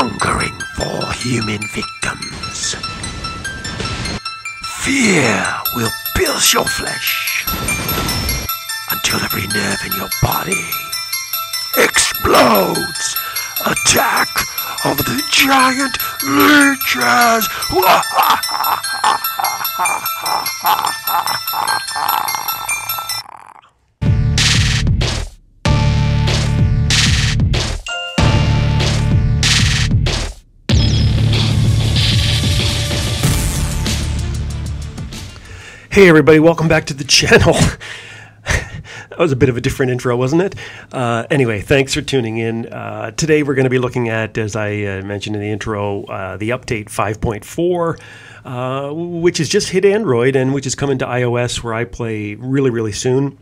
hungering for human victims. Fear will pierce your flesh until every nerve in your body explodes. Attack of the giant leeches! Hey everybody, welcome back to the channel. That was a bit of a different intro, wasn't it? Anyway, thanks for tuning in. Today we're going to be looking at, as I mentioned in the intro, the update 5.4, which has just hit Android and which is coming to iOS, where I play really soon.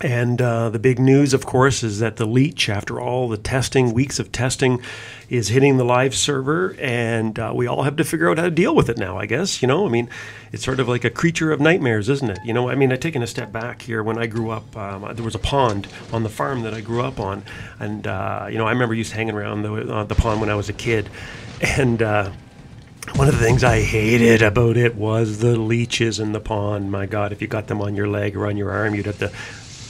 And the big news, of course, is that the Leech, after all the testing, weeks of testing, is hitting the live server, and we all have to figure out how to deal with it now, I guess. You know, I mean, it's sort of like a creature of nightmares, isn't it? You know, I mean, I've taken a step back here. When I grew up, there was a pond on the farm that I grew up on, and, you know, I remember used to hanging around the pond when I was a kid, and one of the things I hated about it was the leeches in the pond. My God, if you got them on your leg or on your arm, you'd have to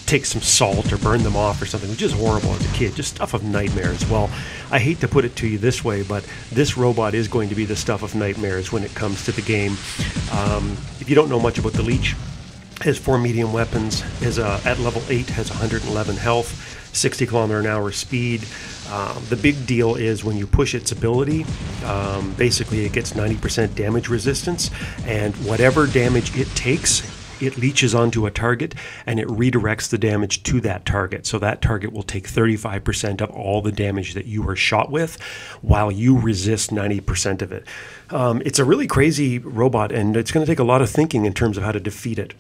take some salt or burn them off or something, which is horrible as a kid, just stuff of nightmares. Well, I hate to put it to you this way, but this robot is going to be the stuff of nightmares when it comes to the game. If you don't know much about the Leech, it has 4 medium weapons, is at level 8, has 111 health, 60 km/h speed. The big deal is when you push its ability, basically it gets 90% damage resistance, and whatever damage it takes, it leeches onto a target and it redirects the damage to that target. So that target will take 35% of all the damage that you are shot with, while you resist 90% of it. It's a really crazy robot, and it's going to take a lot of thinking in terms of how to defeat it.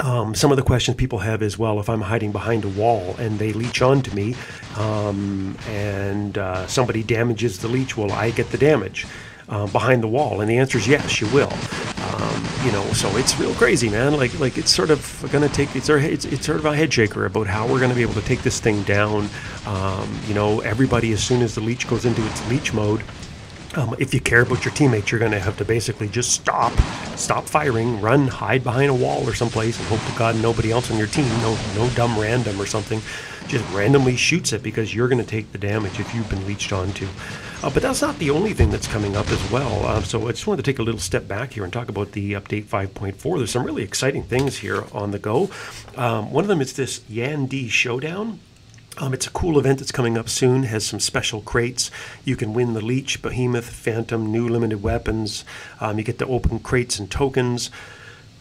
Some of the questions people have is, well, if I'm hiding behind a wall and they leech onto me, and somebody damages the leech, will I get the damage behind the wall? And the answer is yes, you will. You know, so it's real crazy, man. Like it's sort of going to take, it's sort of a head shaker about how we're going to be able to take this thing down. You know, everybody, as soon as the leech goes into its leech mode, if you care about your teammates, you're going to have to basically just stop firing, run, hide behind a wall or someplace, and hope to God nobody else on your team, no dumb random or something, just randomly shoots it, because you're going to take the damage if you've been leeched onto. But that's not the only thing that's coming up as well. So I just wanted to take a little step back here and talk about the update 5.4. There's some really exciting things here on the go. One of them is this YAN-DI Showdown. It's a cool event that's coming up soon, has some special crates. You can win the Leech, Behemoth, Phantom, new limited weapons. You get to open crates and tokens.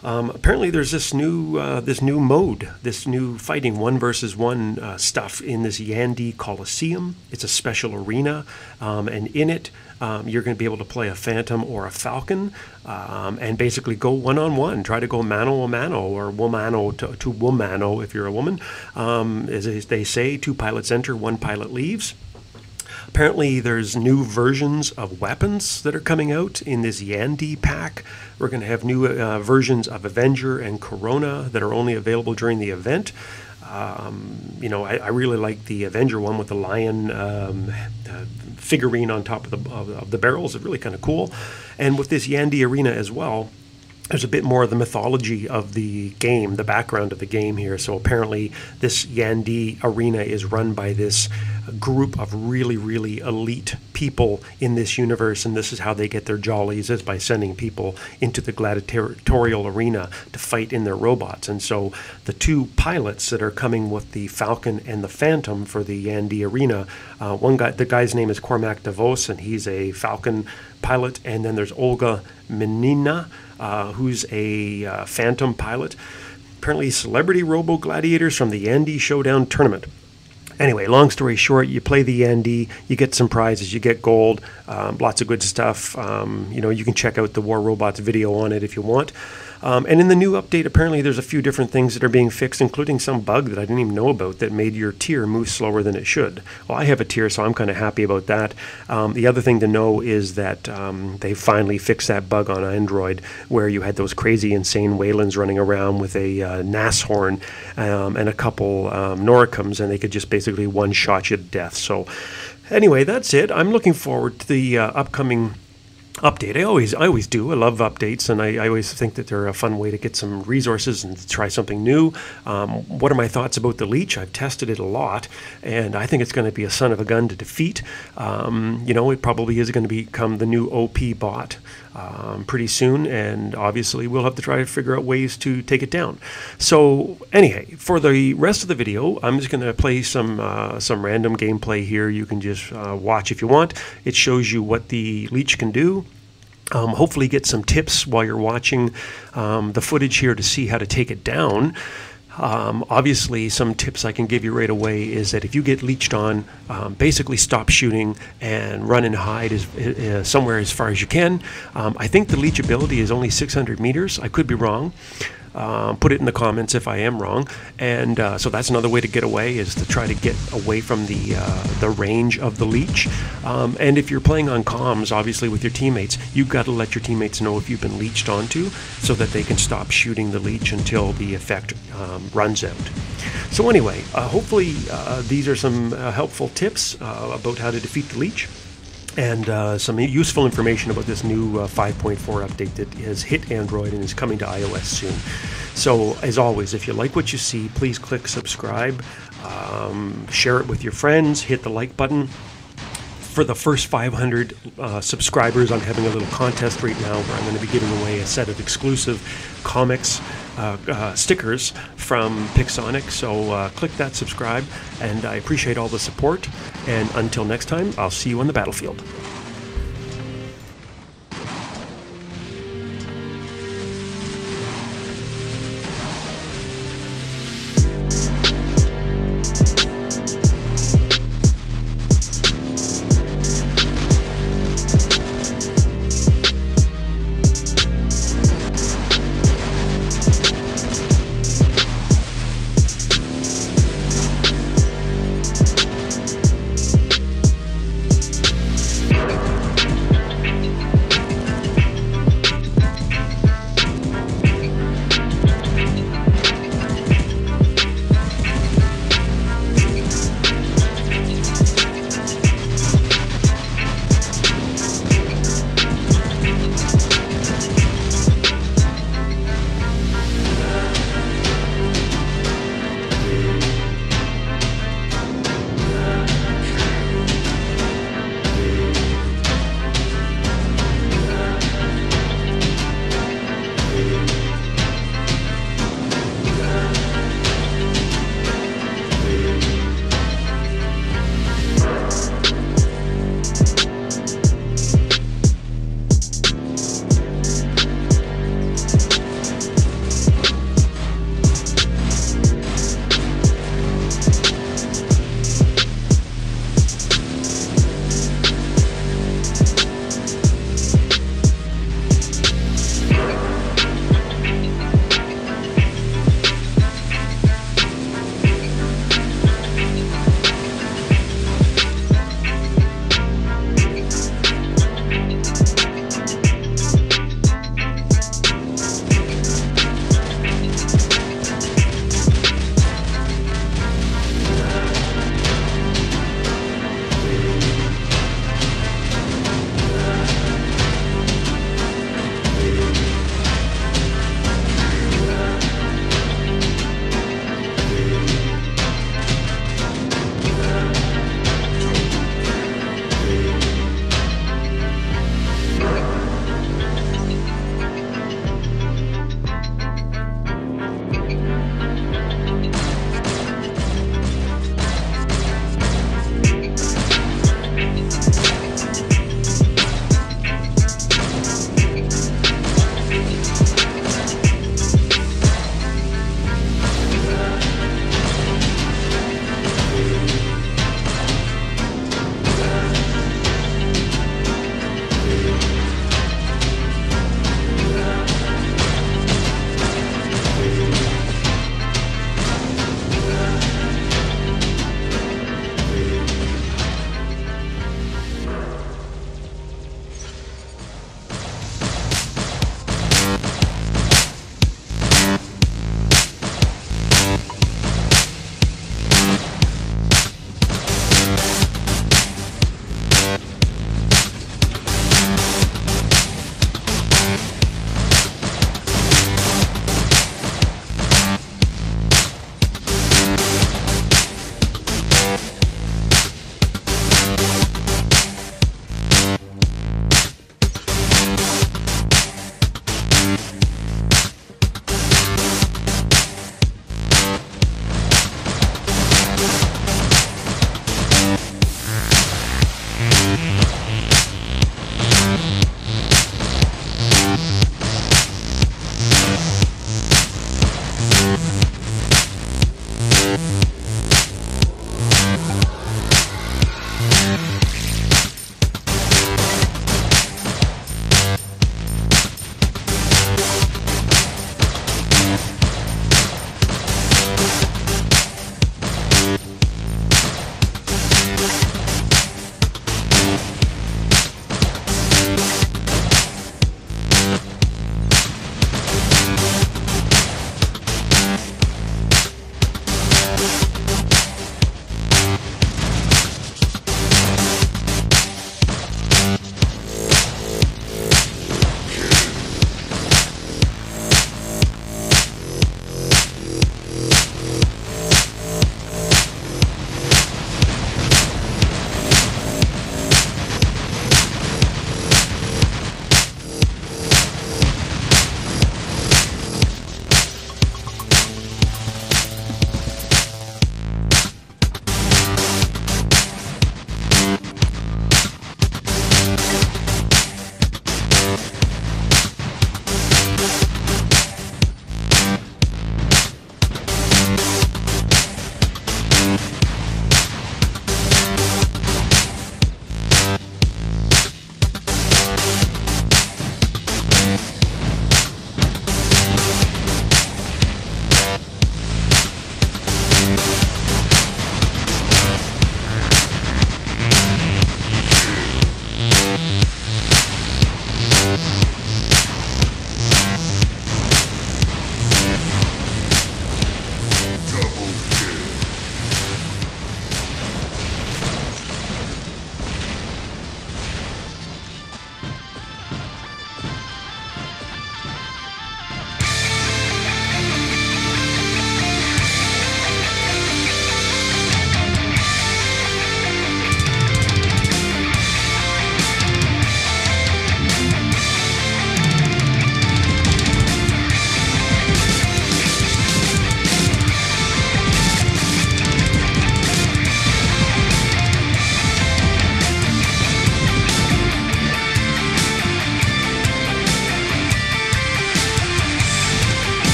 Apparently there's this new mode, this new fighting 1 versus 1 stuff in this Yandy Coliseum. It's a special arena, and in it you're going to be able to play a Phantom or a Falcon, and basically go one-on-one, try to go mano-a-mano, or womano to womano if you're a woman. As they say, 2 pilots enter, 1 pilot leaves. Apparently there's new versions of weapons that are coming out in this Yandy pack. We're going to have new versions of Avenger and Corona that are only available during the event. You know, I really like the Avenger one with the lion figurine on top of the barrels. It's really kind of cool. And with this Yandy arena as well, there's a bit more of the mythology of the game, the background of the game here. So apparently this Yandy arena is run by this group of really elite people in this universe, and this is how they get their jollies, is by sending people into the gladiatorial arena to fight in their robots. And so the 2 pilots that are coming with the Falcon and the Phantom for the Yandy arena, the guy's name is Cormac DeVos, and he's a Falcon pilot, and then there's Olga Menina, who's a Phantom pilot. Apparently celebrity robo-gladiators from the Yandy Showdown tournament. Anyway, long story short, you play the Yandy, you get some prizes, you get gold, lots of good stuff. You know, you can check out the War Robots video on it if you want. And in the new update, apparently there's a few different things that are being fixed, including some bug that I didn't even know about that made your tier move slower than it should. Well, I have a tier, so I'm kind of happy about that. The other thing to know is that they finally fixed that bug on Android where you had those crazy, insane Waylands running around with a NAS horn and a couple Noricums, and they could just basically one-shot you to death. So Anyway, that's it. I'm looking forward to the upcoming update. I always do. I love updates, and I always think that they're a fun way to get some resources and try something new. What are my thoughts about the Leech? I've tested it a lot, and I think it's going to be a son of a gun to defeat. It probably is going to become the new OP bot pretty soon, and obviously we'll have to try to figure out ways to take it down. So anyway, for the rest of the video, I'm just going to play some random gameplay here. You can just watch if you want. It shows you what the Leech can do. Hopefully get some tips while you're watching the footage here to see how to take it down. Obviously, some tips I can give you right away is that if you get leeched on, basically stop shooting and run and hide somewhere as far as you can. I think the leech ability is only 600 meters. I could be wrong. Put it in the comments if I am wrong. And so that's another way to get away, is to try to get away from the range of the leech. And if you're playing on comms, obviously with your teammates, you've got to let your teammates know if you've been leeched onto, so that they can stop shooting the leech until the effect runs out. So anyway, hopefully these are some helpful tips about how to defeat the leech, and some useful information about this new 5.4 update that has hit Android and is coming to iOS soon. So, as always, if you like what you see, please click subscribe, share it with your friends, hit the like button. For the first 500 subscribers, I'm having a little contest right now where I'm going to be giving away a set of exclusive comics stickers from Pixonic. So click that subscribe, and I appreciate all the support. And until next time, I'll see you on the battlefield.